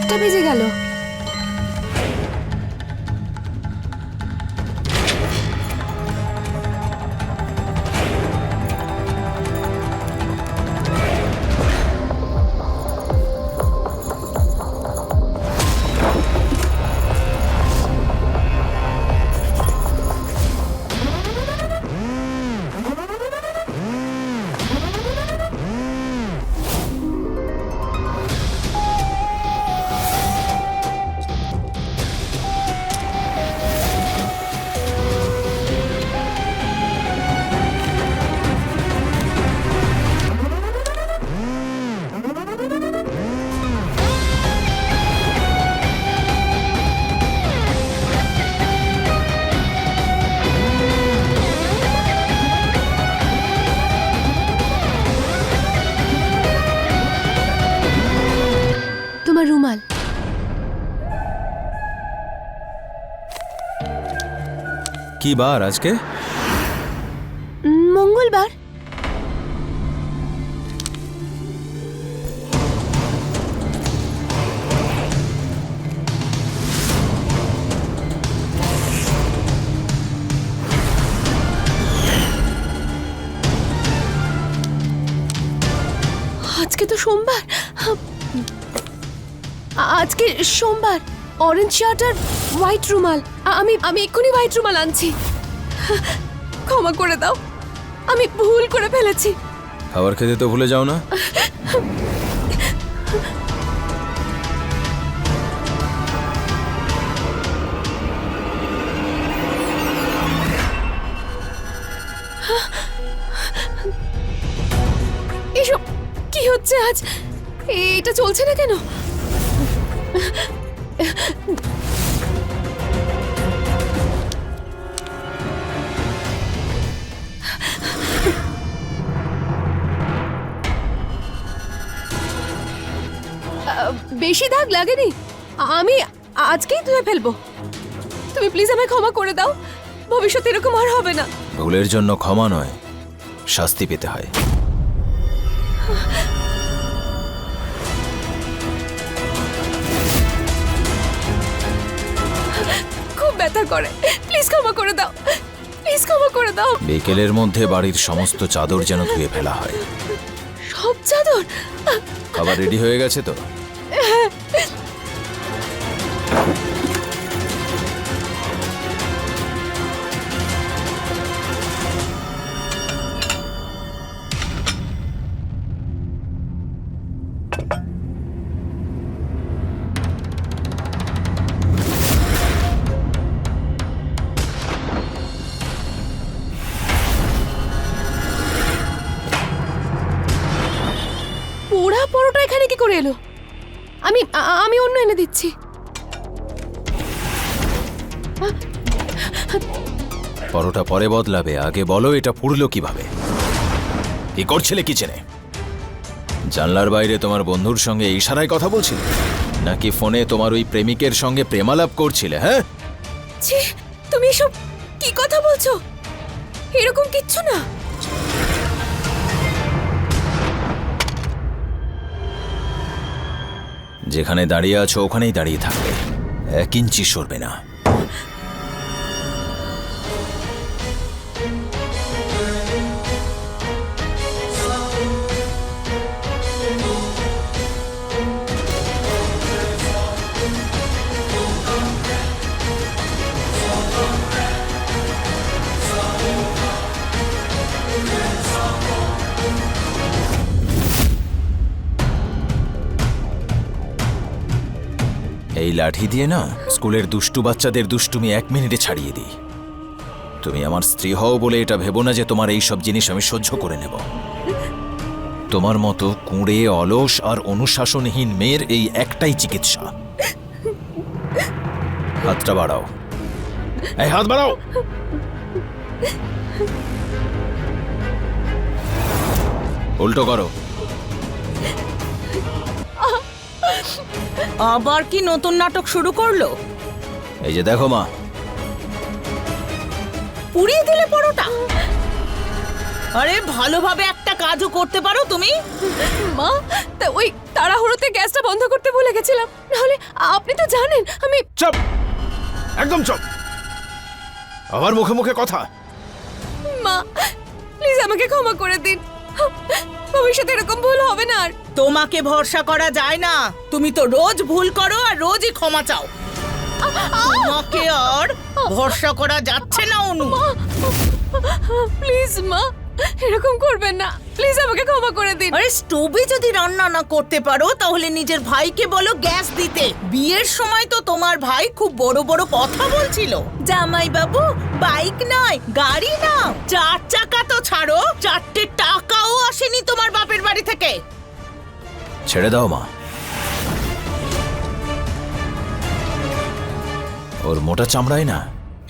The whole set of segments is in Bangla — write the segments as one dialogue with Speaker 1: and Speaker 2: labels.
Speaker 1: 1টা বেজে গেল। তোমার রুমাল।
Speaker 2: কি বার আজকে?
Speaker 1: মঙ্গলবার। আজকে তো সোমবার। আজকে সোমবার। অরেঞ্জ শার্ট আর হোয়াইট রুমাল। আমি এক্ষুনি হোয়াইট রুমাল আনছি। ক্ষমা করে দাও, আমি ভুল করে ফেলেছি।
Speaker 2: খাবার খেতে তো ভুলে যাও না।
Speaker 1: এসব কি হচ্ছে আজ? এটা চলছে না কেন? বেশি দাগ লাগেনি, আমি আজকেই ধুয়ে ফেলবো। তুমি প্লিজ আমায় ক্ষমা করে দাও, ভবিষ্যতে এরকম আর হবে না।
Speaker 2: ভুলের জন্য ক্ষমা নয়, শাস্তি পেতে হয়।
Speaker 1: খুব ব্যথা করে, প্লিজ ক্ষমা করে দাও, প্লিজ ক্ষমা করে দাও।
Speaker 2: বিকেলের মধ্যে বাড়ির সমস্ত চাদর যেন ধুয়ে ফেলা হয়।
Speaker 1: সব চাদর?
Speaker 2: খাবার রেডি হয়ে গেছে তো?
Speaker 1: পোড়া পরোটা এখানে কি করে এলো? আমি অন্য এনে দিচ্ছি।
Speaker 2: পরোটা পরে বদলাবে, আগে বলো এটা পুড়লো কিভাবে? কি করছিলে কিচেনে? জানলার বাইরে তোমার বন্ধুর সঙ্গে ইশারায় কথা বলছিলে, নাকি ফোনে তোমার ওই প্রেমিকের সঙ্গে প্রেমালাপ করছিলে? হ্যাঁ,
Speaker 1: ছি, তুমি এসব কি কথা বলছো? এরকম কিচ্ছু না।
Speaker 2: যেখানে দাঁড়িয়ে আছো ওখানেই দাঁড়িয়ে থাকবে, 1 ইঞ্চি সরবে না। এই লাঠি দিয়ে না স্কুলের দুষ্টু বাচ্চাদের দুষ্টুমি 1 মিনিটে ছাড়িয়ে দিই। তুমি আমার স্ত্রী হও বলে এটা ভেবো না যে তোমার এই সব জিনিস আমি সহ্য করে নেব। তোমার মতো কুঁড়ে, অলস আর অনুশাসনহীন মেয়ের এই একটাই চিকিৎসা। হাতটা বাড়াও, এই হাত বাড়াও। উল্টো করো।
Speaker 3: আবার কি নতুন নাটক শুরু করলো?
Speaker 2: এই যে দেখো মা,
Speaker 3: পুড়িয়ে দিলে পরোটা। আরে ভালোভাবে একটা কাজও করতে পারো তুমি?
Speaker 1: মা, তাড়াহুড়োতে গ্যাসটা বন্ধ করতে ভুলে গেছিলাম। নাহলে আপনি তো জানেন আমি।
Speaker 4: চুপ, একদম চুপ। আমার মুখে মুখে কথা।
Speaker 1: মা, প্লিজ আমাকে ক্ষমা করে দিন। ভবিষ্যতে এরকম ভুল হবে না আর।
Speaker 3: তোমাকে ভরসা করা যায় না। তুমি তো রোজ ভুল করো আর রোজই ক্ষমা চাও। তোমাকে আর ভরসা করা যাচ্ছে না অনু।
Speaker 1: প্লিজ মা, এরকম করবেন না। প্লিজ আমাকে ক্ষমা করে দিন।
Speaker 3: আরে স্টোভে যদি রান্না না করতে পারো তাহলে নিজের ভাইকে বলো গ্যাস দিতে। বিয়ের সময় তো তোমার ভাই খুব বড় বড় কথা বলছিল। জামাই বাবু, বাইক নয় গাড়ি নাও। 4 চাকা তো ছাড়ো, 4টে টাকাও আসেনি তোমার বাপের বাড়ি থেকে।
Speaker 2: ছেড়ে দাও মা। ওর মোটা চামড়ায় না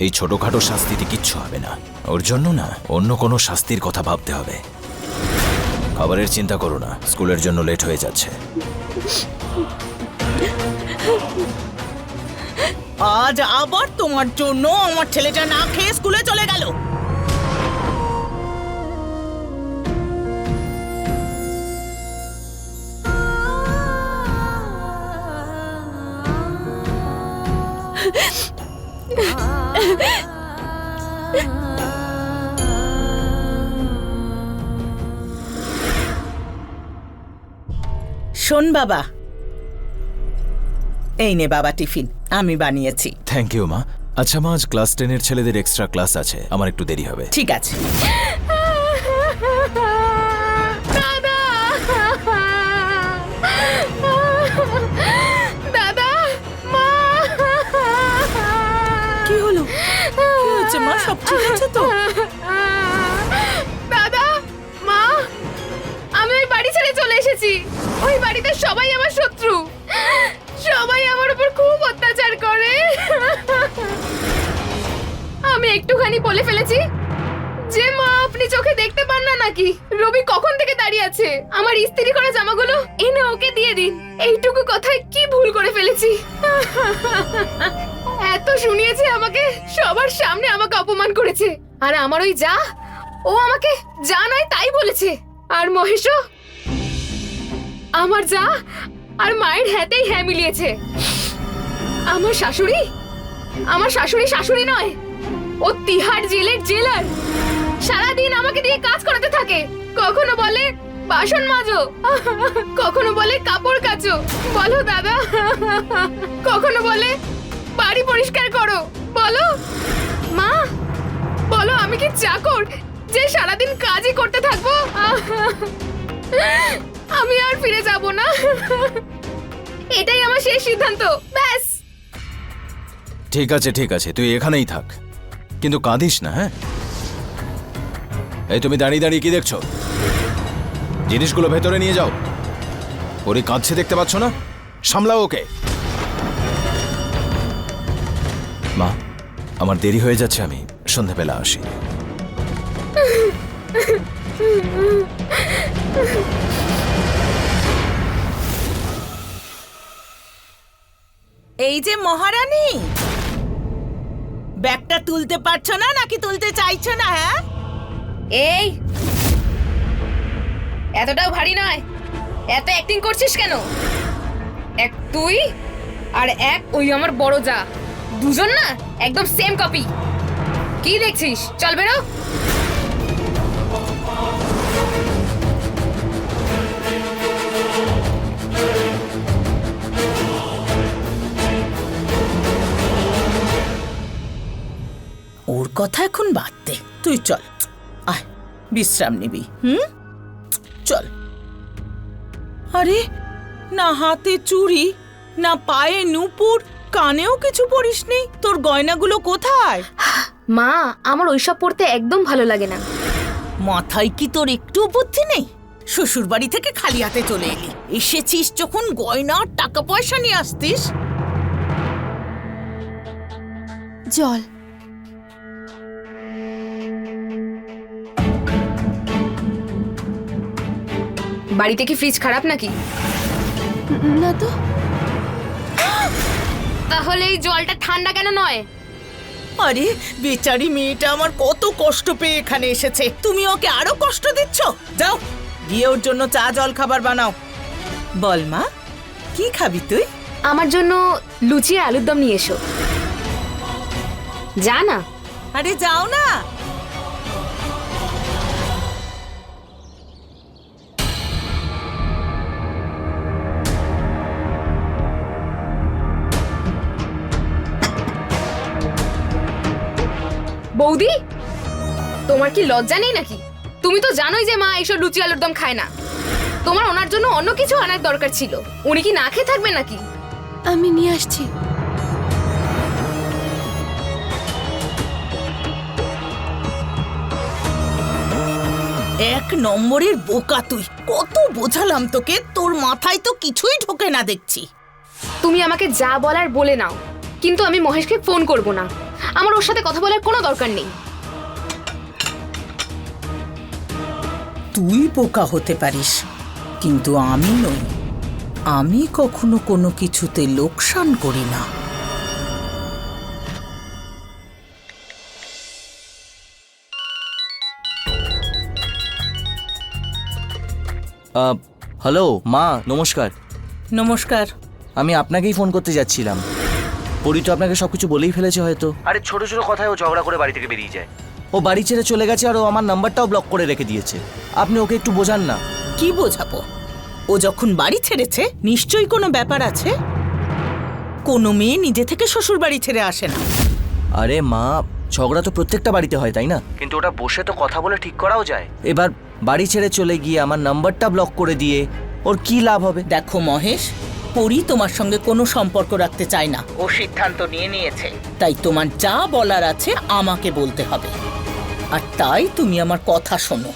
Speaker 2: এই ছোটখাটো শাস্তিতে কিচ্ছু হবে না। ওর জন্য না অন্য কোনো শাস্তির কথা ভাবতে হবে। খাবারের চিন্তা করো না, স্কুলের জন্য লেট হয়ে যাচ্ছে।
Speaker 3: আজ আবার তোমার জন্য আমার ছেলেটা না খেয়ে স্কুলে চলে গেল। শোন বাবা, এই নে বাবা টিফিন, আমি বানিয়েছি।
Speaker 2: থ্যাংক ইউ মা। আচ্ছা মা, আজ ক্লাস 10-এর ছেলেদের এক্সট্রা ক্লাস আছে, আমার একটু দেরি হবে।
Speaker 3: ঠিক আছে।
Speaker 1: দাদা, দাদা, মা।
Speaker 3: কি হলো? কি হয়েছে মা? সব ঠিক আছে তো?
Speaker 1: দাদা, মা, আমি ওই বাড়ি ছেড়ে চলে এসেছি। ওই বাড়িতে সবাই আমার শত্রু। সবাই আমার উপর খুব অত্যাচার করে। আমি একটুখানি বলে ফেলেছি যে মা আপনি চোখে দেখতে পান না নাকি? রবি কখন থেকে দাঁড়িয়ে আছে, আমার ইস্ত্রি করা জামাগুলো এনে ওকে দিয়ে দিন। এইটুকু কথায় কি ভুল করে ফেলেছি? এত শুনিয়েছে আমাকে, সবার সামনে আমাকে অপমান করেছে। আর আমার ওই যা, ও আমাকে যা নয় তাই বলেছে। আর মহেশও আমার যা আর মায়ের হ্যাঁতেই হ্যাঁ মিলিয়েছে। আমার শাশুড়ি, আমার শাশুড়ি শাশুড়ি নয়, ও তিহার জেলের জেলার। সারাদিন আমাকে দিয়ে কাজ করাতে থাকে। কখনো বলে বাসন মাজো, কখনো বলে কাপড় কাচো, বলো দাদা। কখনো বলে বাড়ি পরিষ্কার করো। বলো মা, বলো আমি কি চাকর যে সারাদিন কাজই করতে থাকবো? আমি আর ফিরে যাব না। এটাই আমার শেষ সিদ্ধান্ত, ব্যাস।
Speaker 2: ঠিক আছে ঠিক আছে, তুই এখানেই থাক, কিন্তু কাঁদিস না। হ্যাঁ, এই তুমি দাঁড়িয়ে দাঁড়িয়ে কি দেখছো? জিনিসগুলো ভেতরে নিয়ে যাও। ওরে কাঁদছে দেখতে পাচ্ছ না? সামলাও ওকে। মা, আমার দেরি হয়ে যাচ্ছে, আমি সন্ধ্যাবেলা আসি।
Speaker 3: এই যে মহারানী, ব্যাগটা তুলতে পারছো না নাকি তুলতে চাইছো না? হ্যাঁ,
Speaker 1: এই এতটাও ভারী নয়। এত অ্যাক্টিং করছিস কেন? এক তুই আর এক ওই আমার বড় যা, দুজন না একদম সেম কপি। কি দেখছিস? চল বেরো।
Speaker 3: ওর কথা এখন বাদ দে, তুই চল, আয় বিশ্রাম নিবি। চল। আরে, না হাতে চুড়ি, না পায়ে নুপুর, কানেও কিছু পরিসনি। তোর গয়নাগুলো কোথায়?
Speaker 1: মা, আমার ওইসব পড়তে একদম ভালো লাগে না।
Speaker 3: মাথায় কি তোর একটু বুদ্ধি নেই? শ্বশুর বাড়ি থেকে খালি হাতে চলে এলি, এসেছিস যখন গয়না আর টাকা পয়সা নিয়ে আসতিস।
Speaker 1: জল। বাড়িতে কি ফ্রিজ খারাপ নাকি? না তো। তাহলে এই জলটা ঠান্ডা কেন নয়?
Speaker 3: আরে বেচারি মেয়েটা আমার কত কষ্ট পেয়ে এখানে এসেছে, তুমি ওকে আরো কষ্ট দিচ্ছ। যাও, গিয়ে ওর জন্য চা জল খাবার বানাও। বল মা, কি খাবি তুই?
Speaker 1: আমার জন্য লুচি আর আলুর দম নিয়ে এসো। যা না।
Speaker 3: আরে যাও না।
Speaker 1: বৌদি, তোমার কি লজ্জা নেই নাকি? তুমি তো জানোই যে মা এইসব লুচি আলুর দম খায় না। তোমার ওনার জন্য অন্য কিছু আনার দরকার ছিল। উনি কি না খেয়ে থাকবেন নাকি?
Speaker 5: আমি নিয়ে আসছি।
Speaker 3: এক নম্বরের বোকা তুই। কত বোঝালাম তোকে, তোর মাথায় তো কিছুই ঢোকে না দেখছি।
Speaker 1: তুমি আমাকে যা বলার বলে নাও, কিন্তু আমি মহেশকে ফোন করব না। আমার ওর সাথে কথা বলার কোনো দরকার নেই।
Speaker 3: তুই বোকা হতে পারিস, কিন্তু আমি নই। আমি কখনো কোনো কিছুতে লোকসান করি না।
Speaker 6: হ্যালো মা, নমস্কার।
Speaker 3: নমস্কার।
Speaker 6: আমি আপনাকেই ফোন করতে যাচ্ছিলাম। পরি তো আপনাকে সবকিছু বলেই ফেলেছে হয়তো। আরে ছোট ছোট কথায় ও ঝগড়া করে বাড়ি থেকে বেরিয়ে যায়। ও বাড়ি ছেড়ে চলে গেছে আর ও আমার নাম্বারটাও ব্লক করে রেখে দিয়েছে। আপনি ওকে একটু বোঝান না।
Speaker 3: কি বোঝাবো? ও যখন বাড়ি ছেড়েছে নিশ্চয়ই কোনো ব্যাপার আছে। কোনো মেয়ে নিজে থেকে শ্বশুর বাড়ি ছেড়ে আসে না।
Speaker 6: আরে মা, ঝগড়া তো প্রত্যেকটা বাড়িতে হয়, তাই না? কিন্তু ওটা বসে তো কথা বলে ঠিক করাও যায়। এবার বাড়ি ছেড়ে চলে গিয়ে আমার নাম্বারটা ব্লক করে দিয়ে ওর কি লাভ হবে?
Speaker 3: দেখো মহেশ, পরি তোমার সঙ্গে কোনো সম্পর্ক রাখতে চায় না। ও সিদ্ধান্ত নিয়ে নিয়েছে। তাই তোমার যা বলার আছে আমাকে বলতে হবে। আর তাই তুমি আমার কথা শোনো।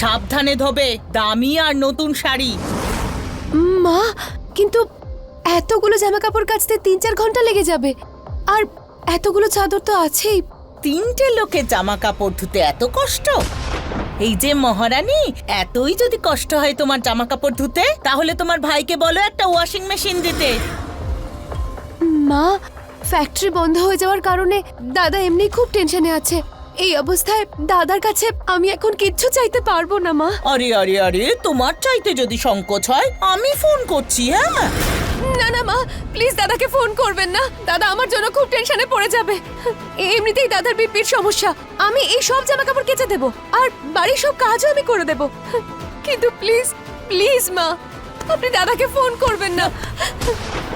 Speaker 3: সাবধানে ধোবে, দামি আর নতুন শাড়ি।
Speaker 5: মা, কিন্তু এতগুলো জামা কাপড় কাচতে 3-4 ঘন্টা লেগে যাবে। আর এতগুলো চাদর তো আছেই।
Speaker 3: 3টে লোকের জামা কাপড় ধুতে এত কষ্ট? এই যে মহারানী, এতই যদি কষ্ট হয় তোমার জামা কাপড় ধুতে, তাহলে তোমার ভাইকে বলো একটা ওয়াশিং মেশিন দিতে।
Speaker 5: মা, ফ্যাক্টরি বন্ধ হয়ে যাওয়ার কারণে দাদা এমনি খুব টেনশনে আছে। এই অবস্থায় দাদার কাছে আমি এখন কিচ্ছু চাইতে পারবো না মা।
Speaker 3: আরে আরে আরে, তোমার চাইতে যদি সংকোচ হয় আমি ফোন করছি। হ্যাঁ,
Speaker 5: না না মা, প্লিজ দাদাকে ফোন করবেন না। দাদা আমার জন্য খুব টেনশনে পড়ে যাবে। এমনিতেই দাদার বিপির সমস্যা। আমি এই সব জামা কাপড় কেচে দেবো আর বাড়ির সব কাজও আমি করে দেবো। কিন্তু প্লিজ প্লিজ মা, আপনি দাদাকে ফোন করবেন না।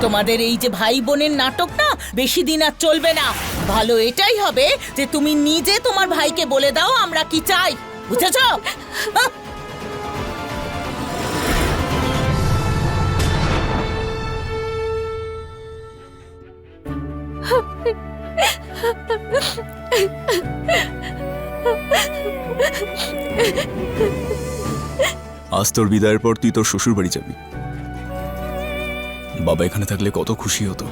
Speaker 3: তোমাদের এই যে ভাই বোনের নাটক না বেশি দিন আর চলবে না। ভালো এটাই হবে যে তুমি নিজে তোমার ভাইকে বলে দাও আমরা কি চাই, বুঝেছ?
Speaker 7: আজ তোর বিদায়ের পর তুই তোর শ্বশুর বাড়ি যাবি। বাবা এখানে থাকলে কত খুশি হতো।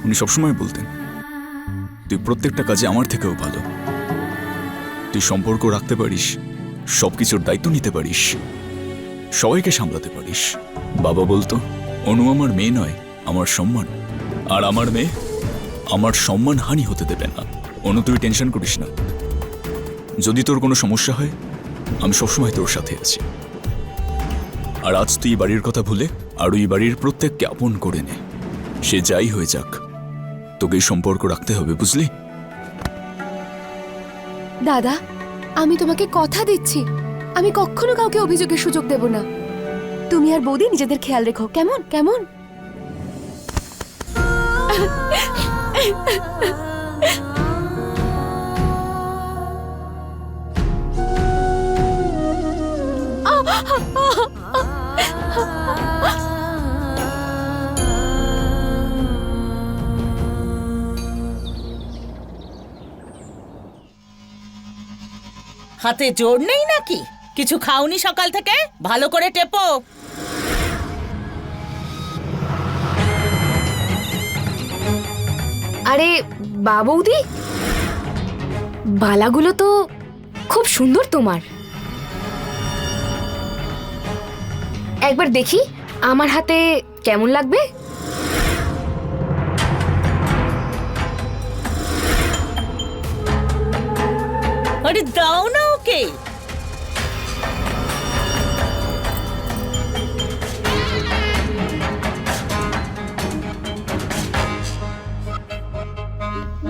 Speaker 7: উনি সবসময় বলতেন তুই প্রত্যেকটা কাজে আমার থেকেও ভালো। তুই সম্পর্ক রাখতে পারিস, সবকিছুর দায়িত্ব নিতে পারিস, সবাইকে সামলাতে পারিস। বাবা বলতো অনু আমার মেয়ে নয়, আমার সম্মান। আর আমার মেয়ে আমার সম্মান হানি হতে দেবে না। অনু, তুই টেনশন করিস না। যদি তোর কোনো সমস্যা হয় আমি সবসময় তোর সাথে আছি। আর আজ তুই বাড়ির কথা ভুলে আর ওই বাড়ির প্রত্যেককে আপন করে নে। সে যাই হয়ে যাক, তোকে এই সম্পর্ক রাখতে হবে, বুঝলি?
Speaker 5: দাদা, আমি তোমাকে কথা দিচ্ছি, আমি কখনো কাউকে অভিযোগের সুযোগ দেব না। তুমি আর বৌদি নিজেদের খেয়াল রেখো, কেমন কেমন?
Speaker 3: হাতে জোর নেই নাকি? কিছু খাওনি সকাল থেকে? ভালো করে টেপো।
Speaker 1: আরে বৌদি, বালাগুলো তো খুব সুন্দর তোমার। একবার দেখি আমার হাতে কেমন লাগবে?
Speaker 3: আরে দাও না ওকে।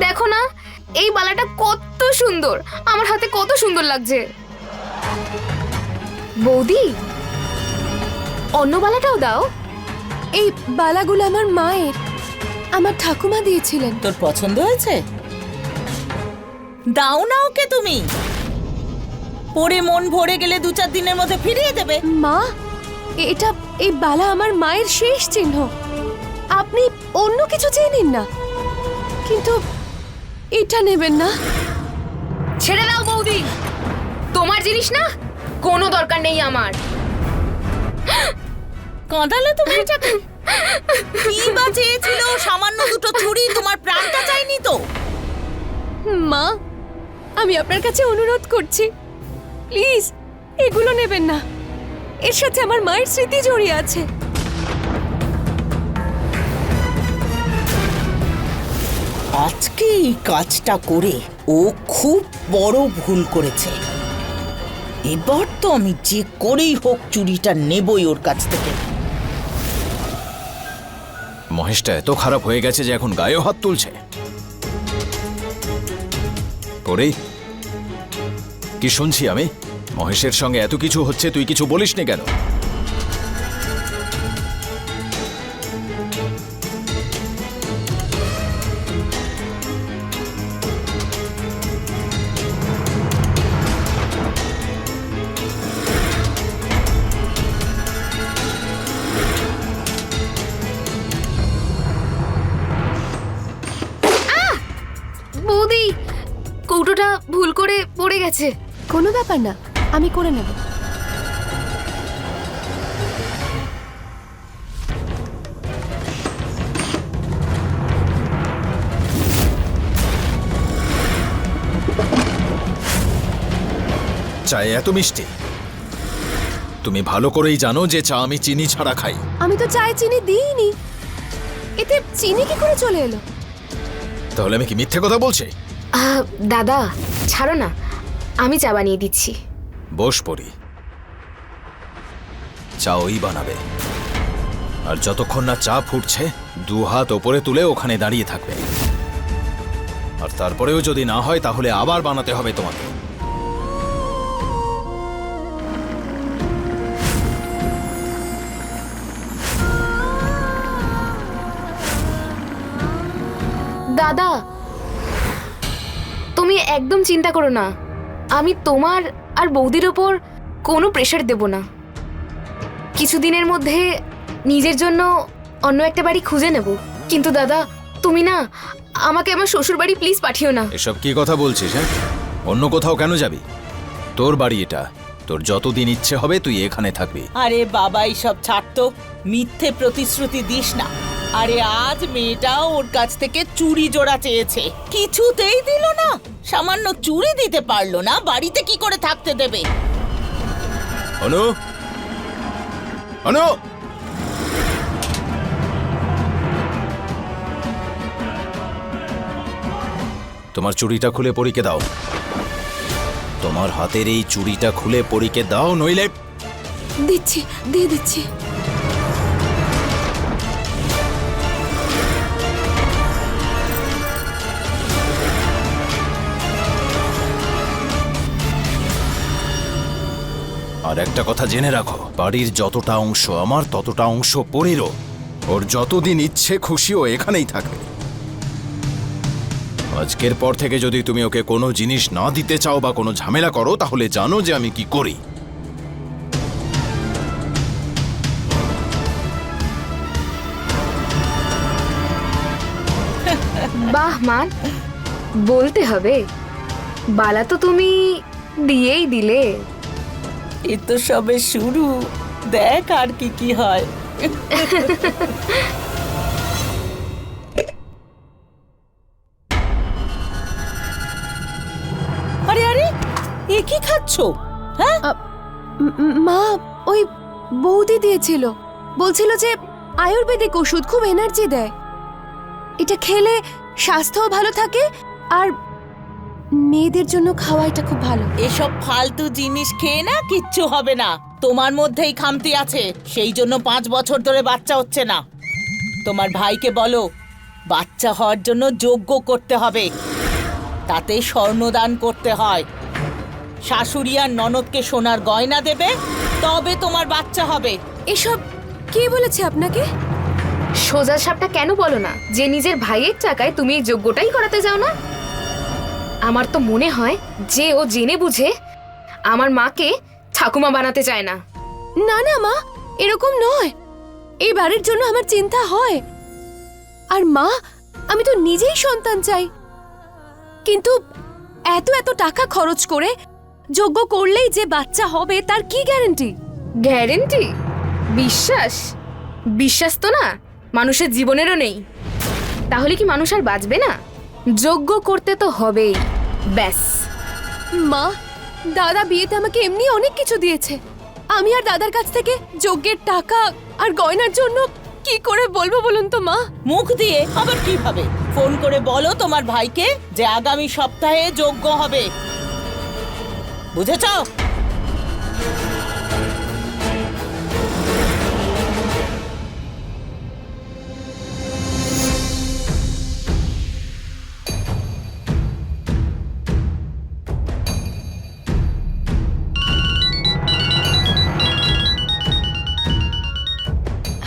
Speaker 1: দেখো না এই বালাটা কত সুন্দর, আমার হাতে কত সুন্দর লাগছে। বৌদি, অন্য বালাটাও দাও।
Speaker 5: এই বালাগুলো আমার মায়ের, আমার ঠাকুমা দিয়েছিলেন।
Speaker 3: তোর পছন্দ হয়েছে? দাও না ওকে তুমি। পরে মন ভরে গেলে 2-4 দিনের মধ্যে ফিরিয়ে দেবে।
Speaker 5: মা, এটা এই বালা আমার মায়ের শেষ চিহ্ন। আপনি অন্য কিছু চেয়ে নিন না, কিন্তু এটা নেবেন না।
Speaker 1: ছেড়ে দাও বৌদি, তোমার জিনিস না, কোনো দরকার নেই আমার।
Speaker 3: কাঁদালে তুমি এটাকে? কি বা চেয়েছিল? সামান্য দুটো চুড়ি, তোমার প্রাণটা চাইনি তো?
Speaker 5: মা, আমি আপনার কাছে অনুরোধ করছি, প্লিজ এগুলো নেবেন না। এর সাথে আমার মায়ের স্মৃতি জড়িয়ে আছে।
Speaker 3: আজকে এই কাজটা করে ও খুব বড় ভুল করেছে। এবার তো আমি যে করেই হোক চুরিটা নেবই ওর কাছ থেকে।
Speaker 2: মহেশটা এত খারাপ হয়ে গেছে যে এখন গায়েও হাত তুলছে। পরে কি শুনছি আমি? মহেশের সঙ্গে এত কিছু হচ্ছে, তুই কিছু বলিসনি কেন?
Speaker 1: বৌদি, কৌটোটা ভুল করে পড়ে গেছে।
Speaker 5: কোনো ব্যাপার না, আমি করে নেব।
Speaker 2: চায়ে এত মিষ্টি? তুমি ভালো করেই জানো যে চা আমি চিনি ছাড়া খাই।
Speaker 5: আমি তো চায়ে চিনি দিইনি, এতে চিনি কি করে চলে এলো?
Speaker 2: তাহলে আমি কি মিথ্যে কথা বলছি?
Speaker 1: দাদা ছাড়ো না, আমি চা বানিয়ে দিচ্ছি।
Speaker 2: বস পড়ি, চা ওই বানাবে। আর যতক্ষণ না চা ফুটছে 2 হাত ওপরে তুলে ওখানে দাঁড়িয়ে থাকবে। আর তারপরেও যদি না হয় তাহলে আবার বানাতে হবে তোমাকে।
Speaker 1: দাদা, তুমি একদম চিন্তা করো না, আমি তোমার আর বৌদির ওপর কোনো প্রেশার দেব না। কিছুদিনের মধ্যে নিজের জন্য অন্য একটা বাড়ি খুঁজে নেব। কিন্তু দাদা, তুমি না আমাকে আমার শ্বশুর বাড়ি প্লিজ পাঠিও না।
Speaker 2: এসব কি কথা বলছিস? হ্যাঁ, অন্য কোথাও কেন যাবি? তোর বাড়ি এটা, তোর যতদিন ইচ্ছে হবে তুই এখানে থাকবি।
Speaker 3: আরে বাবা, এইসব ছাড় তো, মিথ্যে প্রতিশ্রুতি দিস না। আরে আজ মেয়েটাও ওর কাছ থেকে চুড়ি জোড়া চেয়েছে, কিছুতেই দিল না। সামান্য চুড়ি দিতে পারলো না, বাড়িতে কি করে থাকতে দেবে?
Speaker 2: অনু, অনু, তোমার চুড়িটা খুলে পরীকে দাও। তোমার হাতের এই চুড়িটা খুলে পরীকে দাও, নইলে
Speaker 5: দিচ্ছি, দিয়ে দিচ্ছি।
Speaker 2: আর একটা কথা জেনে রাখো, বাড়ির যতটা অংশ আমার ততটা অংশ পরেরও। ওর যতদিন ইচ্ছে খুশি ও এখানেই থাকবে। আজকের পর থেকে যদি তুমি ওকে কোনো জিনিস না দিতে চাও বা কোনো ঝামেলা করো, তাহলে জানো যে আমি কি করি।
Speaker 1: বাহ মান, বলতে হবে, বালা তো তুমি দিয়েই দিলে।
Speaker 3: এ তো সবে শুরু, দেখ আর কি কি হয়। আরে আরে, এ কি খাচ্ছো? হ্যাঁ,
Speaker 5: মা, ওই বৌদি দিয়েছিল, বলছিল যে আয়ুর্বেদিক ওষুধ খুব এনার্জি দেয়, এটা খেলে স্বাস্থ্যও ভালো থাকে আর মেয়েদের জন্য খাওয়া এটা খুব ভালো।
Speaker 3: এসব ফালতু জিনিস খেয়ে না কিচ্ছু হবে না। তোমার মধ্যেই খামতি আছে, সেই জন্য 5 বছর ধরে বাচ্চা হচ্ছে না। তোমার ভাইকে বলো বাচ্চা হওয়ার জন্য যজ্ঞ করতে হবে, তাতে স্বর্ণদান করতে হয়। শাশুড়ি আর ননদকে সোনার গয়না দেবে, তবে তোমার বাচ্চা হবে।
Speaker 5: এসব কে বলেছে আপনাকে?
Speaker 1: সোজা সাপটা কেন বলো না যে নিজের ভাইয়ের টাকায় তুমি এই যজ্ঞটাই করাতে যাও না? আমার তো মনে হয় যে ও জেনে বুঝে আমার মাকে ঠাকুমা বানাতে চায় না।
Speaker 5: না না মা, এরকম নয়। এই বাড়ির জন্য আমার চিন্তা হয়। আর মা, আমি তো নিজেই সন্তান চাই, কিন্তু এত এত টাকা খরচ করে যজ্ঞ করলেই যে বাচ্চা হবে তার কি গ্যারান্টি?
Speaker 1: গ্যারেন্টি? বিশ্বাস? বিশ্বাস তো না মানুষের জীবনেরও নেই। তাহলে কি মানুষ আর বাঁচবে না? যজ্ঞ করতে তো হবেই, ব্যাস।
Speaker 5: মা, দাদা বিয়েতে আমাকে এমনি অনেক কিছু দিয়েছে। আমি আর দাদার কাছ থেকে যজ্ঞের টাকা আর গয়নার জন্য কি করে বলবো বলুন তো মা?
Speaker 3: মুখ দিয়ে আবার কিভাবে? ফোন করে বলো তোমার ভাইকে যে আগামী সপ্তাহে যজ্ঞ হবে, বুঝেছ?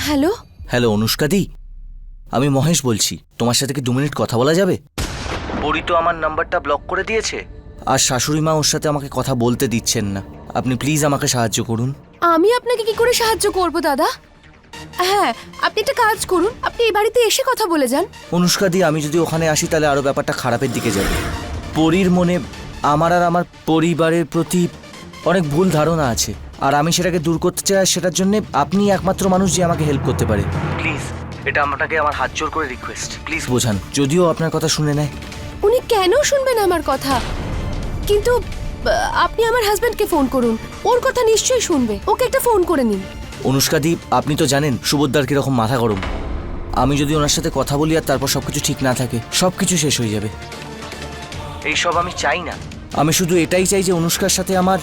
Speaker 5: হ্যালো,
Speaker 6: হ্যালো অনুষ্কাদি, আমি মহেশ বলছি। তোমার সাথে কি 2 মিনিট কথা বলা যাবে? পরি তো আমার নাম্বারটা ব্লক করে দিয়েছে, আর শাশুড়ি মা ওর সাথে আমাকে কথা বলতে দিচ্ছেন না। আপনি প্লিজ আমাকে সাহায্য করুন।
Speaker 5: আমি আপনাকে কি করে সাহায্য করব দাদা? হ্যাঁ, আপনি একটা কাজ করুন, আপনি এই বাড়িতে এসে কথা বলে যান।
Speaker 6: অনুষ্কাদি, আমি যদি ওখানে আসি তাহলে আরও ব্যাপারটা খারাপের দিকে যাবে। পরির মনে আমার আর আমার পরিবারের প্রতি অনেক ভুল ধারণা আছে, আর আমি সেটাকে দূর করতে চাই। সেটার জন্য আপনি একমাত্র মানুষ যে আমাকে হেল্প করতে পারে। প্লিজ, এটা আপনাকে আমার হাত জোর করে রিকোয়েস্ট, প্লিজ বোঝান। যদিও আপনার কথা শুনে নেয়।
Speaker 5: উনি কেন শুনবেন আমার কথা? কিন্তু আপনি আমার হাজবেন্ডকে ফোন করুন, ওর কথা নিশ্চয়ই শুনবে। ওকে একটা ফোন করে নিন।
Speaker 6: অনুষ্কাদি, আপনি তো জানেন সুভদ্রার কিরকম মাথা গরম। আমি যদি ওনার সাথে কথা বলি আর তারপর সবকিছু ঠিক না থাকে, সবকিছু শেষ হয়ে যাবে। এইসব আমি চাই না। আমি শুধু এটাই চাই যে অনুষ্কার সাথে আমার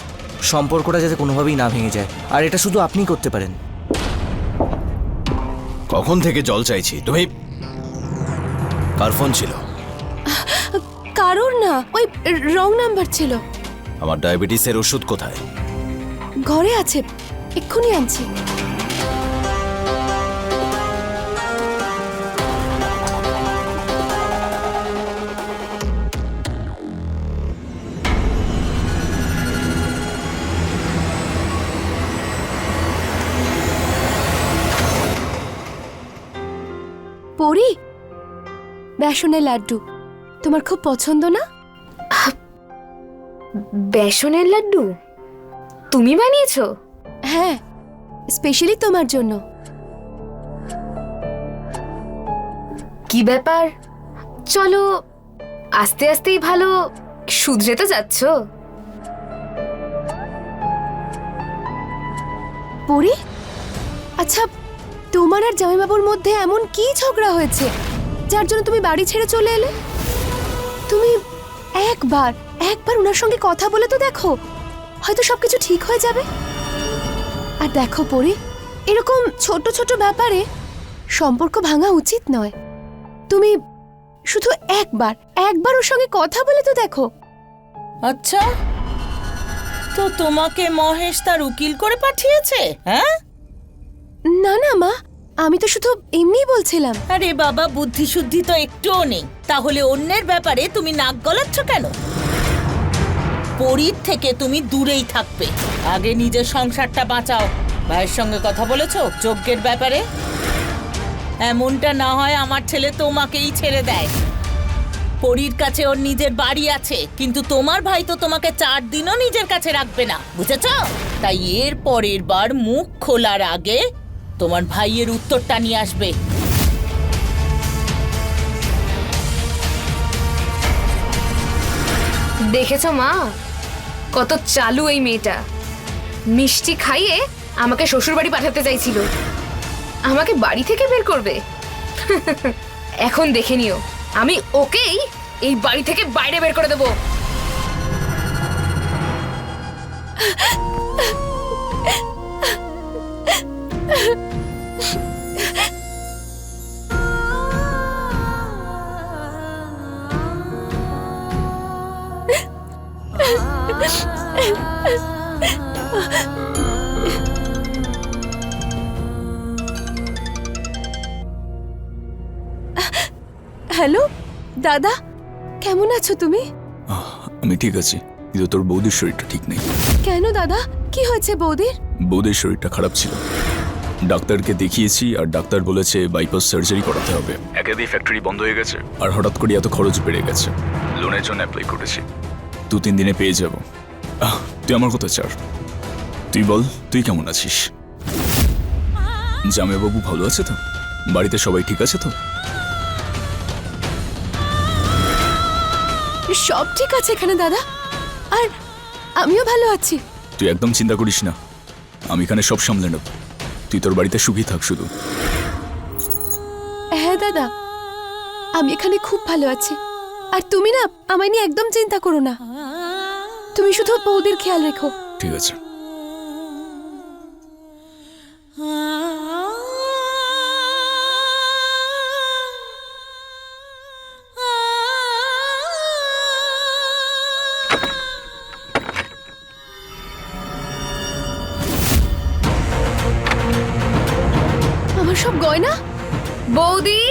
Speaker 6: সম্পর্কটা যাতে কোনোভাবেই না ভেঙে যায়, আর এটা শুধু আপনিই করতে পারেন।
Speaker 2: কখন থেকে জল চাইছি। তুমি কার ফোন ছিল?
Speaker 5: কারোর না, ওই রং নাম্বার ছিল।
Speaker 2: আমার ডায়াবেটিসের ওষুধ কোথায়?
Speaker 5: ঘরে আছে, এক্ষুনি আনছি। পরি, বেসনের লাড্ডু তোমার খুব পছন্দ না?
Speaker 1: বেসনের লাড্ডু তুমি বানিয়েছো?
Speaker 5: হ্যাঁ, স্পেশালি তোমার জন্য।
Speaker 1: কি ব্যাপার? চলো, আস্তে আস্তেই ভালো শুধরে তো যাচ্ছ।
Speaker 5: পরি, আচ্ছা তোমার আর জামাইবাবুর মধ্যে এমন কি ঝগড়া হয়েছে যার জন্য তুমি বাড়ি ছেড়ে চলে এলে? তুমি একবার ওনার সঙ্গে কথা বলে তো দেখো, হয়তো সবকিছু ঠিক হয়ে যাবে। আর দেখো পরি, এরকম ছোট ছোট ব্যাপারে সম্পর্ক ভাঙা উচিত নয়। তুমি শুধু একবার ওর সঙ্গে কথা বলে তো দেখো।
Speaker 3: আচ্ছা, তো তোমাকে মহেশ তার উকিল করে পাঠিয়েছে? হ্যাঁ?
Speaker 5: না না মা, আমি তো শুধু এমনিই বলছিলাম।
Speaker 3: আরে বাবা, বুদ্ধি শুদ্ধি তো একটুও নেই। তাহলে অন্যের ব্যাপারে তুমি নাক গলাচ্ছ কেন? পরীর থেকে তুমি দূরেই থাকবে। আগে নিজের সংসারটা বাঁচাও। ভাইয়ের সঙ্গে কথা বলেছো যজ্ঞের ব্যাপারে? এমনটা না হয় আমার ছেলে তোমাকেই ছেড়ে দেয়। পরীর কাছে ওর নিজের বাড়ি আছে, কিন্তু তোমার ভাই তো তোমাকে 4 দিনও নিজের কাছে রাখবে না, বুঝেছ? তাই এর পরের বার মুখ খোলার আগে তোমার ভাইয়ের উত্তরটা নিয়ে আসবে।
Speaker 1: দেখেছো মা, কত চালু এই মেয়েটা। মিষ্টি খাইয়ে আমাকে শ্বশুর বাড়ি পাঠাতে চাইছিল, আমাকে বাড়ি থেকে বের করবে? এখন দেখে নিও, আমি ওকেই এই বাড়ি থেকে বাইরে বের করে দেবো।
Speaker 5: হ্যালো দাদা, কেমন আছো তুমি?
Speaker 7: আমি ঠিক আছি, কিন্তু তোর বৌদির শরীরটা ঠিক নেই।
Speaker 5: কেন দাদা, কি হয়েছে বৌদির?
Speaker 7: বৌদির শরীরটা খারাপ ছিল, ডাক্তারকে দেখিয়েছি আর ডাক্তার বলেছে বাইপাস সার্জারি করাতে হবে। একাধিক ফ্যাক্টরি বন্ধ হয়ে গেছে আর হঠাৎ করে এত খরচ বেড়ে গেছে। লোনের জন্য অ্যাপ্লাই করেছি, 2-3 দিনে পেয়ে যাব। তুই আমার কথা চার, তুই বল তুই কেমন আছিস? জামাইবাবু ভালো আছে তো? বাড়িতে সবাই ঠিক আছে তো?
Speaker 5: সব ঠিক আছে এখানে দাদা, আর আমিও ভালো আছি।
Speaker 7: তুই একদম চিন্তা করিস না, আমি এখানে সব সামলে নেব। তুই তোর বাড়িতে সুখী থাক শুধু।
Speaker 5: হ্যাঁ দাদা, আমি এখানে খুব ভালো আছি। আর তুমি না আমায় নিয়ে একদম চিন্তা করো না, তুমি শুধু বৌদির খেয়াল রেখো।
Speaker 7: ঠিক আছে।
Speaker 5: আমার সব গয়না।
Speaker 1: বৌদি,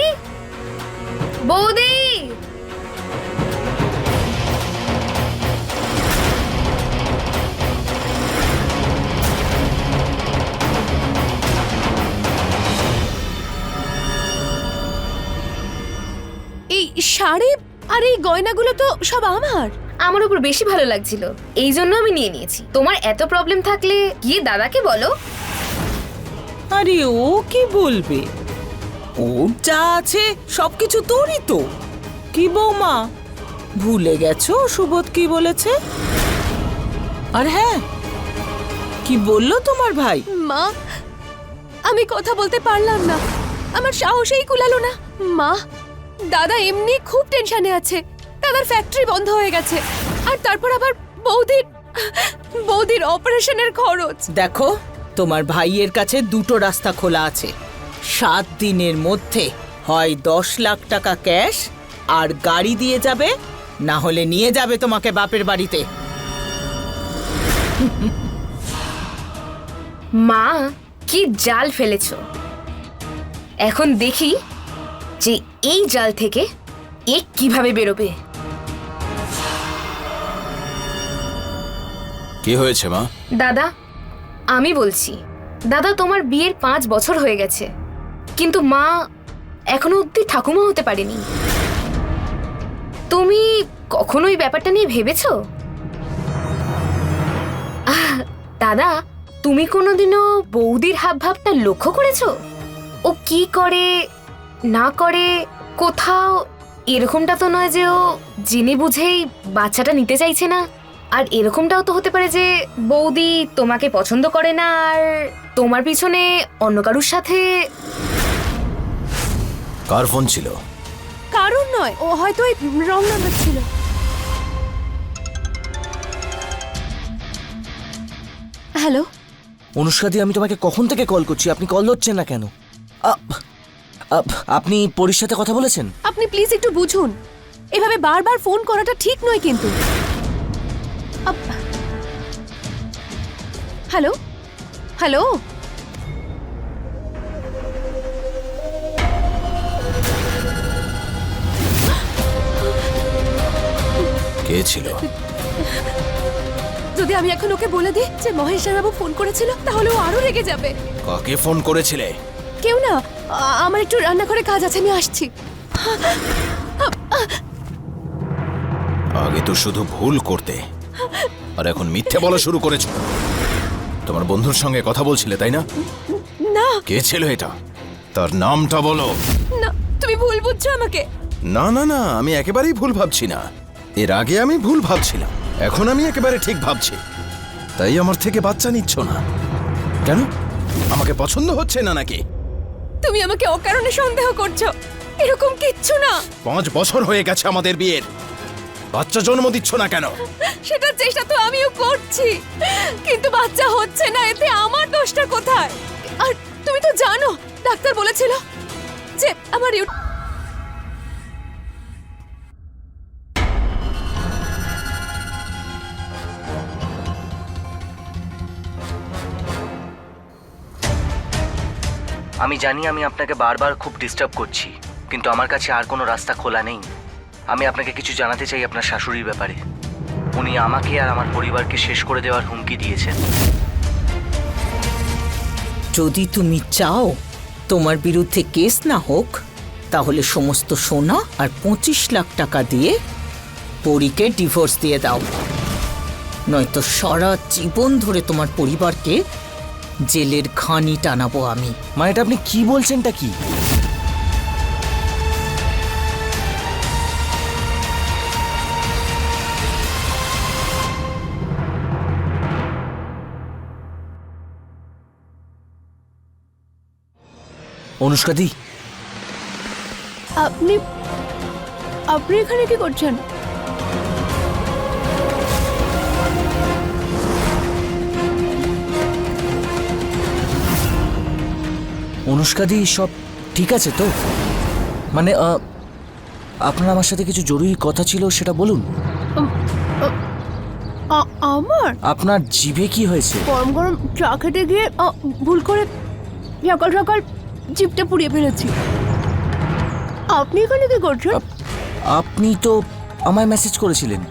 Speaker 1: বৌদি,
Speaker 5: এই শাড়ি আর এই গয়নাগুলো তো সব আমার।
Speaker 1: আমার উপর বেশি ভালো লাগছিল, এই জন্য আমি নিয়ে নিয়েছি। তোমার এত প্রবলেম থাকলে গিয়ে দাদাকে বলো।
Speaker 3: আরে ও কি বলবে, ওর যা আছে সবকিছু তোরই তো। কি বৌমা, ভুলে গেছো সুবোধ কি বলেছে? আর হ্যাঁ, কি বললো তোমার ভাই?
Speaker 5: মা, আমি কথা বলতে পারলাম না, আমার সাহসেই কুলালো না। মা, দাদা এমনি খুব টেনশনে আছে, দাদার ফ্যাক্টরি বন্ধ হয়ে গেছে, আর তারপর আবার বৌদির অপারেশনের খরচ।
Speaker 3: দেখো, তোমার ভাইয়ের কাছে দুটো রাস্তা খোলা আছে। 7 দিনের মধ্যে হয় 10 লাখ টাকা ক্যাশ আর গাড়ি দিয়ে যাবে, না হলে নিয়ে যাবে তোমাকে বাপের বাড়িতে।
Speaker 1: মা, কি জাল ফেলেছো! এখন দেখি যে এই জাল থেকে এ কিভাবে বেরোবে।
Speaker 2: কি হয়েছে মা?
Speaker 1: দাদা, আমি বলছি, দাদা তোমার বিয়ের 5 বছর হয়ে গেছে, কিন্তু মা এখনো অব্দি ঠাকুমা হতে পারেনি। তুমি কখনো এই ব্যাপারটা নিয়ে ভেবেছো? দাদা, তুমি কোনোদিনও বৌদির হাবভাবটা লক্ষ্য করেছো? ও কি করে না করে, কোথাও এরকমটা তো নয় যে ও জেনে বুঝেই বাচ্চাটা নিতে চাইছে না। আর এরকমটাও তো হতে পারে যে বৌদি তোমাকে পছন্দ করে না আর তোমার পিছনে অন্য কারুর সাথে।
Speaker 2: কার ফোন ছিল?
Speaker 5: কারণ নয়, ও হয়তো এই রং নাম্বার ছিল। হ্যালো
Speaker 6: অনুষ্কাদি, আমি তোমাকে কখন থেকে কল করছি, আপনি কল ধরছেন না কেন? আপনি পরীর সাথে কথা বলেছেন?
Speaker 5: আপনি প্লিজ একটু বুঝুন, এভাবে বারবার ফোন করাটা ঠিক নয় কিন্তু। হ্যালো হ্যালো,
Speaker 2: কে ছিল?
Speaker 5: যদি আমি এখন ওকে বলে দিই যে মহেশ বাবু ফোন করেছিল, তাহলে ও আরো রেগে যাবে।
Speaker 2: কাকে ফোন করেছিলে?
Speaker 5: কেউ না, আমার একটু রান্নাঘরে কাজ আছে, আমি আসছি।
Speaker 2: আগে তো শুধু ভুল করতে, আর এখন মিথ্যে বলা শুরু করেছো। তোমার বন্ধুর সঙ্গে কথা বলছিলে তাই না?
Speaker 5: না
Speaker 2: কে ছিল এটা? তার নামটা বলো।
Speaker 5: না, তুমি ভুল বুঝছো আমাকে।
Speaker 4: না না না, আমি একেবারেই ভুল ভাবছি না। এর আগে আমি ভুল ভাবছিলাম, এখন আমি একেবারে ঠিক ভাবছি। তাই আমার থেকে বাচ্চা নিচ্ছ না কেন? আমাকে পছন্দ হচ্ছে না নাকি?
Speaker 5: তুমি আমাকে অকারণে সন্দেহ করছো। এরকম কিচ্ছু না।
Speaker 4: 5 বছর হয়ে গেছে আমাদের বিয়ের, বাচ্চা জন্ম দিচ্ছ না কেন?
Speaker 5: সেটার চেষ্টা তো আমিও করছি, কিন্তু বাচ্চা হচ্ছে না। এতে আমার দোষটা কোথায়? আর তুমি তো জানো ডাক্তার বলেছিল যে আমার
Speaker 6: আমি জানি আমি আপনাকে বারবার খুব ডিস্টার্ব করছি, কিন্তু আমার কাছে আর কোনো রাস্তা খোলা নেই। আমি আপনাকে কিছু জানাতে চাই আপনার শাশুড়ির ব্যাপারে। উনি আমাকে আর আমার পরিবারকে শেষ করে দেওয়ার হুমকি দিয়েছেন।
Speaker 3: যদি তুমি চাও তোমার বিরুদ্ধে কেস না হোক, তাহলে সমস্ত সোনা আর 25 লাখ টাকা দিয়ে পরীকে ডিভোর্স দিয়ে দাও, নয়তো সারা জীবন ধরে তোমার পরিবারকে জেলের ঘানি টানাবো আমি।
Speaker 6: মানে এটা আপনি কি বলছেনটা কি? অনুষ্কাদি,
Speaker 5: আপনি এখানে কি করছেন?
Speaker 6: অনুষ্কাদি সব ঠিক আছে তো? মানে আপনার আমার সাথে কিছু জরুরি কথা ছিল, সেটা বলুন।
Speaker 5: আমার
Speaker 6: আপনার জিভে কি হয়েছে?
Speaker 5: গরম গরম চা খেতে গিয়ে ভুল করে সকাল সকাল জিভটা পুড়িয়ে ফেলেছি। আপনি এখানে কি করছেন?
Speaker 6: আপনি তো আমায় মেসেজ করেছিলেন।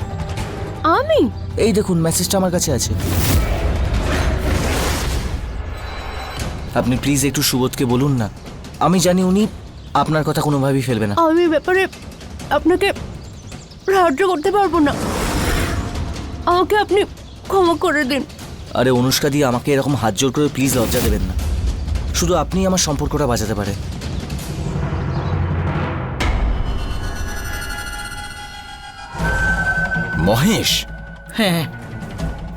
Speaker 5: আমি?
Speaker 6: এই দেখুন, মেসেজটা আমার কাছে আছে। আপনি প্লিজ একটু সুবোধকে বলুন না। আমি জানি উনি আপনার কথা কোনোভাবেই ফেলবে না।
Speaker 5: আমি ব্যাপারে আপনাকে সাহায্য করতে পারবো না, আমাকে আপনি ক্ষমা করে দিন।
Speaker 6: আরে অনুষ্কা দিয়ে আমাকে এরকম হাত জোর করে প্লিজ লজ্জা দেবেন না। শুধু আপনি আমার সম্পর্কটা বাঁচাতে পারেন।
Speaker 2: মহেশ,
Speaker 3: হ্যাঁ,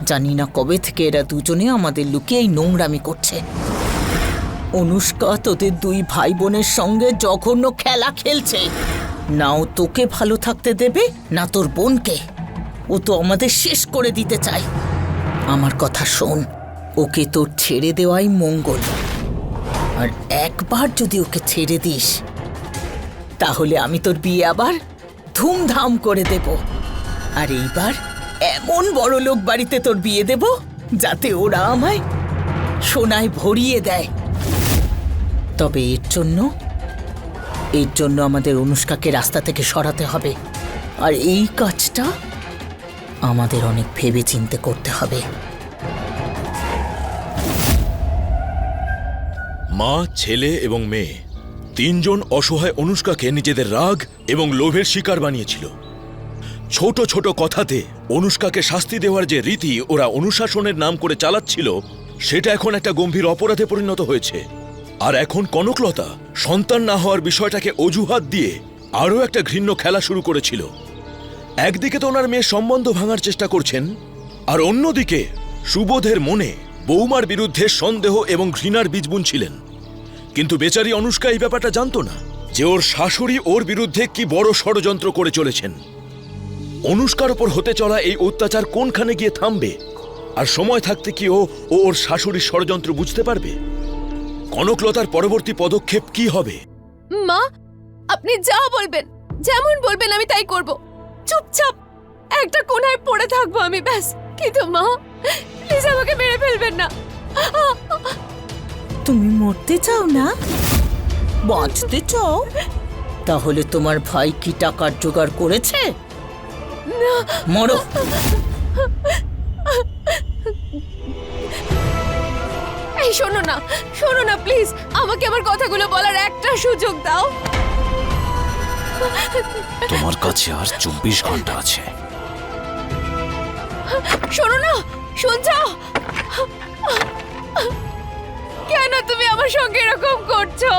Speaker 3: জানি না কবে থেকে এরা দুজনে আমাদের লুকিয়ে এই নোংরামি করছে। অনুষ্কা তোদের 2 ভাই বোনের সঙ্গে জঘন্য খেলা খেলছে। নাও তোকে ভালো থাকতে দেবে, না তোর বোনকে। ও তো আমাদের শেষ করে দিতে চায়। আমার কথা শোন, ওকে তোর ছেড়ে দেওয়াই মঙ্গল। আর একবার যদি ওকে ছেড়ে দিস, তাহলে আমি তোর বিয়ে আবার ধুমধাম করে দেব। আর এইবার এমন বড় লোক বাড়িতে তোর বিয়ে দেব, যাতে ওরা আমায় সোনায় ভরিয়ে দেয়। তবে এর জন্য আমাদের অনুষ্কাকে রাস্তা থেকে সরাতে হবে। আর এই কাজটা আমাদের অনেক ভেবে চিন্তে করতে হবে।
Speaker 8: মা, ছেলে এবং মেয়ে 3 জন অসহায় অনুষ্কাকে নিজেদের রাগ এবং লোভের শিকার বানিয়েছিল। ছোট ছোট কথাতে অনুষ্কাকে শাস্তি দেওয়ার যে রীতি ওরা অনুশাসনের নাম করে চালাচ্ছিল, সেটা এখন একটা গম্ভীর অপরাধে পরিণত হয়েছে। আর এখন কনকলতা সন্তান না হওয়ার বিষয়টাকে অজুহাত দিয়ে আরও একটা ঘৃণ্য খেলা শুরু করেছিল। একদিকে তো ওনার মেয়ের সম্বন্ধ ভাঙার চেষ্টা করছেন, আর অন্যদিকে সুবোধের মনে বৌমার বিরুদ্ধে সন্দেহ এবং ঘৃণার বীজ বুনছিলেন। কিন্তু বেচারি অনুষ্কা এই ব্যাপারটা জানতো না যে ওর শাশুড়ি ওর বিরুদ্ধে কি বড় ষড়যন্ত্র করে চলেছেন। অনুষ্কার ওপর হতে চলা এই অত্যাচার কোনখানে গিয়ে থামবে, আর সময় থাকতে কি ও ওর শাশুড়ির ষড়যন্ত্র বুঝতে পারবে? কনকলতার পরবর্তী পদক্ষেপ কি হবে?
Speaker 5: মা, আপনি যা বলবেন, যেমন বলবেন আমি তাই করব। চুপচাপ একটা কোণায় পড়ে থাকবো আমি, ব্যাস। কিন্তু মা, প্লিজ আমাকে মেরে ফেলবেন না।
Speaker 3: তুমি মরতে চাও না, বাঁচতে চাও? তাহলে তোমার ভাই কি টাকার জোগাড় করেছে? মরো।
Speaker 5: এই শোনো না প্লিজ, আমাকে আমার কথাগুলো বলার একটা সুযোগ দাও।
Speaker 2: তোমার কাছে আর 24 ঘন্টা আছে।
Speaker 5: শোনো না, শুনছো? কেন তুমি আমার সঙ্গে এরকম করছো?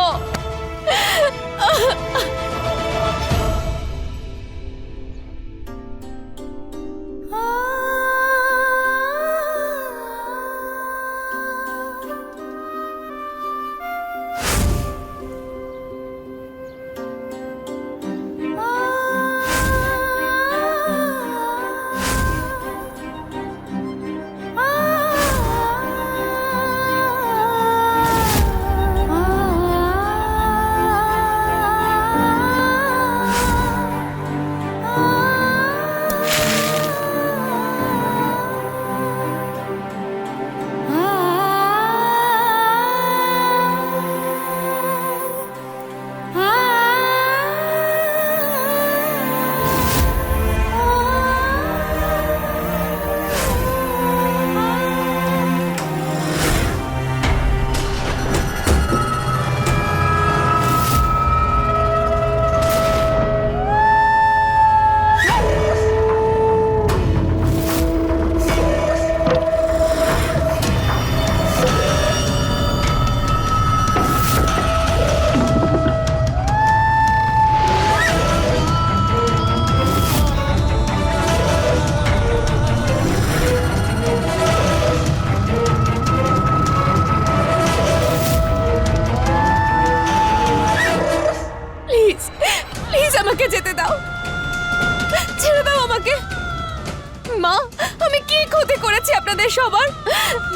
Speaker 5: আপনাদের সবার?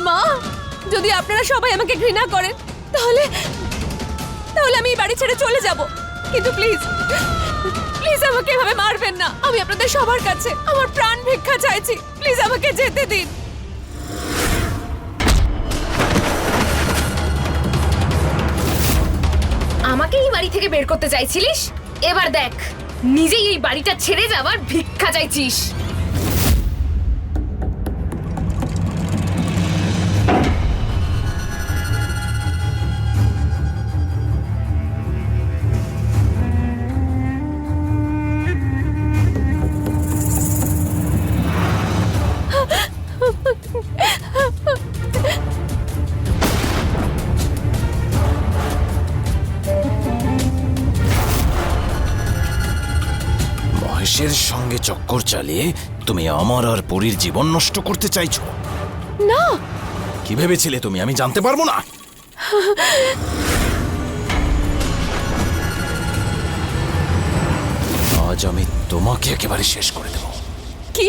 Speaker 5: মা, যদি আপনারা সবাই আমাকে ঘৃণা করেন তাহলে তাহলে আমি এই বাড়ি ছেড়ে চলে যাব। কিন্তু প্লিজ প্লিজ আমাকে এভাবে মারবেন না। আমি আপনাদের সবার কাছে আমার প্রাণ ভিক্ষা চাইছি। প্লিজ আমাকে যেতে দিন।
Speaker 1: আমাকে এই বাড়ি থেকে বের করতে চাইছিলিস, এবার দেখ নিজেই এই বাড়িটা ছেড়ে যাবার ভিক্ষা চাইছিস।
Speaker 2: মহেশের সঙ্গে চক্কর চালিয়ে তুমি আমার আর পরীর জীবন নষ্ট করতে চাইছো?
Speaker 5: না,
Speaker 2: কি ভেবেছিলে তুমি আমি জানতে পারবো না? আজ আমি তোমাকে একেবারে শেষ করে দেব।
Speaker 5: কি?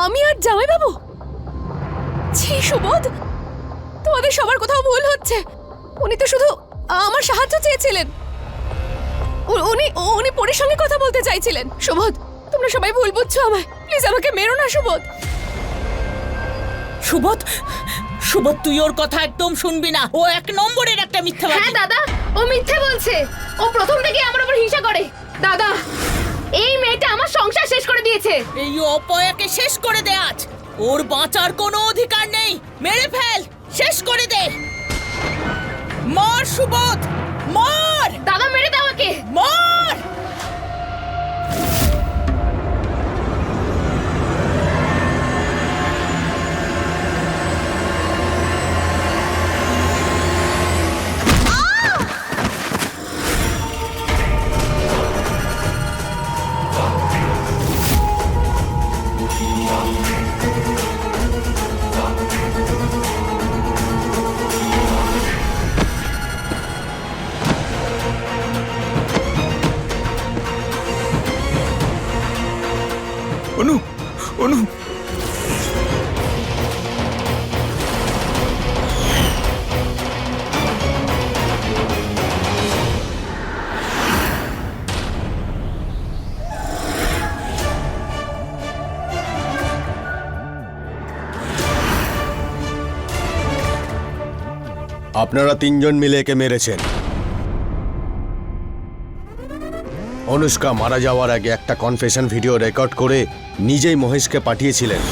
Speaker 5: আমি আর জামাইবাবু? ছি সুবোধ, তোমাদের সবার কোথাও ভুল হচ্ছে। উনি তো শুধু আমার সাহায্য চেয়েছিলেন। উনি উনি পরের সঙ্গে কথা বলতে চাইছিলেন। সুবোধ, তোমরা সবাই ভুল বুঝছো আমায়। প্লিজ আমাকে মেরো না সুবোধ।
Speaker 3: সুবোধ, সুবোধ তুই ওর কথা একদম শুনবি না। ও এক নম্বরের একটা মিথ্যাবাদী।
Speaker 1: হ্যাঁ দাদা, ও মিথ্যে বলছে। ও প্রথম থেকে আমার উপর হিংসা করে। দাদা, এই মেয়েটা আমার সংসার শেষ করে দিয়েছে।
Speaker 3: এই অপয়াকে শেষ করে দে আজ। ওর বাঁচার কোনো অধিকার নেই। মেরে ফেল, শেষ করে দে। মার সুবোধ, মার।
Speaker 1: দাদা মেরে দাও ওকে।
Speaker 3: মার।
Speaker 7: অনু, অনু,
Speaker 4: আপনারা তিনজন মিলে একে মেরেছেন। অনুষ্কা মারা যাওয়ার আগে একটা কনফেশন ভিডিও রেকর্ড করে নিজেই মহেশকে পাঠিয়েছিলেন।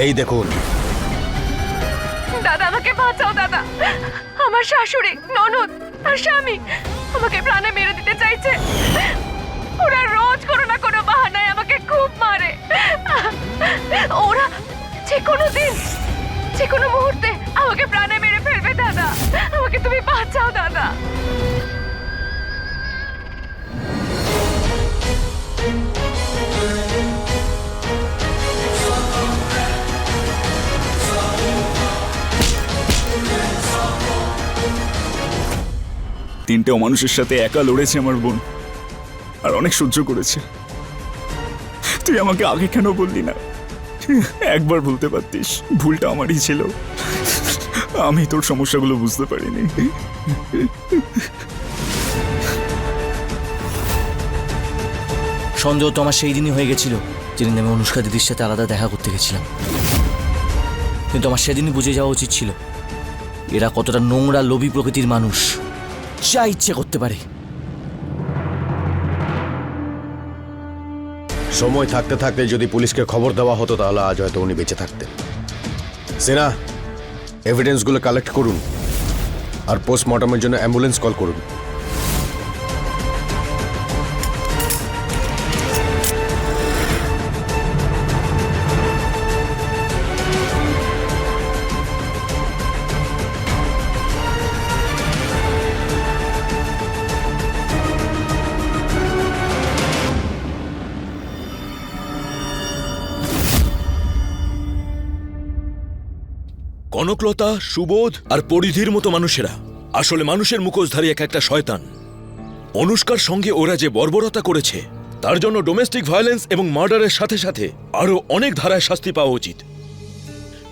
Speaker 4: এই দেখুন।
Speaker 5: দাদা আমাকে বাঁচাও দাদা। আমার শাশুড়ি, ননদ আর স্বামী আমাকে প্রাণে মেরে দিতে চাইছে। ওরা রোজ কোনো না কোনো বাহানায় আমাকে খুব মারে। ওরা যে কোনো দিন, যে কোনো মুহূর্তে আমাকে প্রাণে মেরে ফেলবে। দাদা আমাকে তুমি বাঁচাও দাদা।
Speaker 7: তিনটে অমানুষের সাথে একা লড়েছে আমার বোন, আর অনেক সহ্য করেছে। তুই আমাকে আগে কেন বললি না? একবার বলতে পারতিস। ভুলটা আমারই ছিল, আমি তোর সমস্যাগুলো বুঝতে পারিনি।
Speaker 6: সন্দেহ তো আমার সেই দিনই হয়ে গেছিল, যেদিন আমি অনুষ্কা দিদির সাথে আলাদা দেখা করতে গেছিলাম। কিন্তু আমার সেদিনই বুঝে যাওয়া উচিত ছিল এরা কতটা নোংরা লোভী প্রকৃতির মানুষ, যা ইচ্ছে করতে পারে।
Speaker 4: সময় থাকতে থাকতে যদি পুলিশকে খবর দেওয়া হতো তাহলে আজ হয়তো উনি বেঁচে থাকতেন। সেনা, এভিডেন্সগুলো কালেক্ট করুন আর পোস্টমর্টমের জন্য অ্যাম্বুলেন্স কল করুন।
Speaker 8: কনকলতা, সুবোধ আর পরিধির মতো মানুষেরা আসলে মানুষের মুখোশধারী এক একটা শয়তান। অনুষ্কার সঙ্গে ওরা যে বর্বরতা করেছে তার জন্য ডোমেস্টিক ভায়োলেন্স এবং মার্ডারের সাথে সাথে আরো অনেক ধারায় শাস্তি পাওয়া উচিত।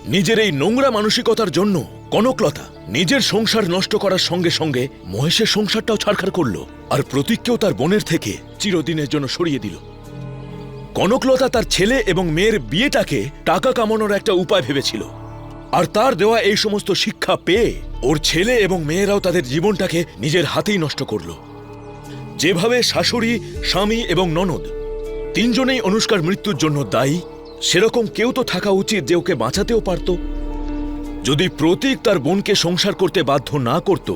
Speaker 8: নিজের এই নোংরা মানসিকতার জন্য কনকলতা নিজের সংসার নষ্ট করার সঙ্গে সঙ্গে মহেশের সংসারটাও ছাড়খাড় করলো, আর প্রতীককেও তার বোনের থেকে চিরদিনের জন্য সরিয়ে দিল। কনকলতা তার ছেলে এবং মেয়ের বিয়েটাকে টাকা কামানোর একটা উপায় ভেবেছিল, আর তার দেওয়া এই সমস্ত শিক্ষা পেয়ে ওর ছেলে এবং মেয়েরাও তাদের জীবনটাকে নিজের হাতেই নষ্ট করলো। যেভাবে শাশুড়ি, স্বামী এবং ননদ তিনজনেই অনুষ্কার মৃত্যুর জন্য দায়ী, সেরকম কেউ তো থাকা উচিত যে ওকে বাঁচাতেও পারত। যদি প্রতীক তার বোনকে সংসার করতে বাধ্য না করত,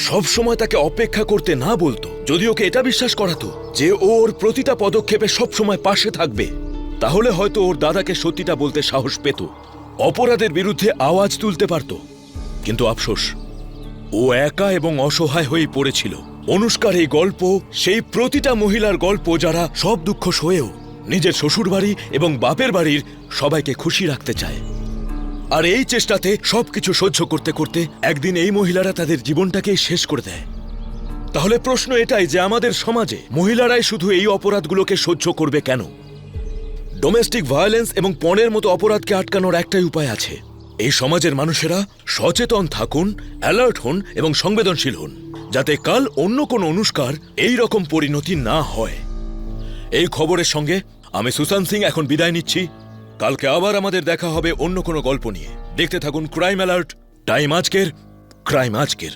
Speaker 8: সবসময় তাকে অপেক্ষা করতে না বলতো, যদি ওকে এটা বিশ্বাস করাতো যে ওর প্রতিটা পদক্ষেপে সবসময় পাশে থাকবে, তাহলে হয়তো ওর দাদাকে সত্যিটা বলতে সাহস পেত, অপরাধের বিরুদ্ধে আওয়াজ তুলতে পারত। কিন্তু আফসোস, ও একা এবং অসহায় হয়ে পড়েছিল। অনুষ্কার এই গল্প সেই প্রতিটা মহিলার গল্প যারা সব দুঃখ সয়েও নিজের শ্বশুরবাড়ি এবং বাপের বাড়ির সবাইকে খুশি রাখতে চায়। আর এই চেষ্টাতে সবকিছু সহ্য করতে করতে একদিন এই মহিলারা তাদের জীবনটাকেই শেষ করে দেয়। তাহলে প্রশ্ন এটাই যে আমাদের সমাজে মহিলারাই শুধু এই অপরাধগুলোকে সহ্য করবে কেন? ডোমেস্টিক ভায়োলেন্স এবং পণের মতো অপরাধকে আটকানোর একটাই উপায় আছে। এই সমাজের মানুষেরা সচেতন থাকুন, অ্যালার্ট হন এবং সংবেদনশীল হন, যাতে কাল অন্য কোনো অনুষ্কার এই রকম পরিণতি না হয়। এই খবরের সঙ্গে আমি সুশান্ত সিং এখন বিদায় নিচ্ছি। কালকে আবার আমাদের দেখা হবে অন্য কোনো গল্প নিয়ে। দেখতে থাকুন ক্রাইম অ্যালার্ট, টাইম আজকের, ক্রাইম আজকের।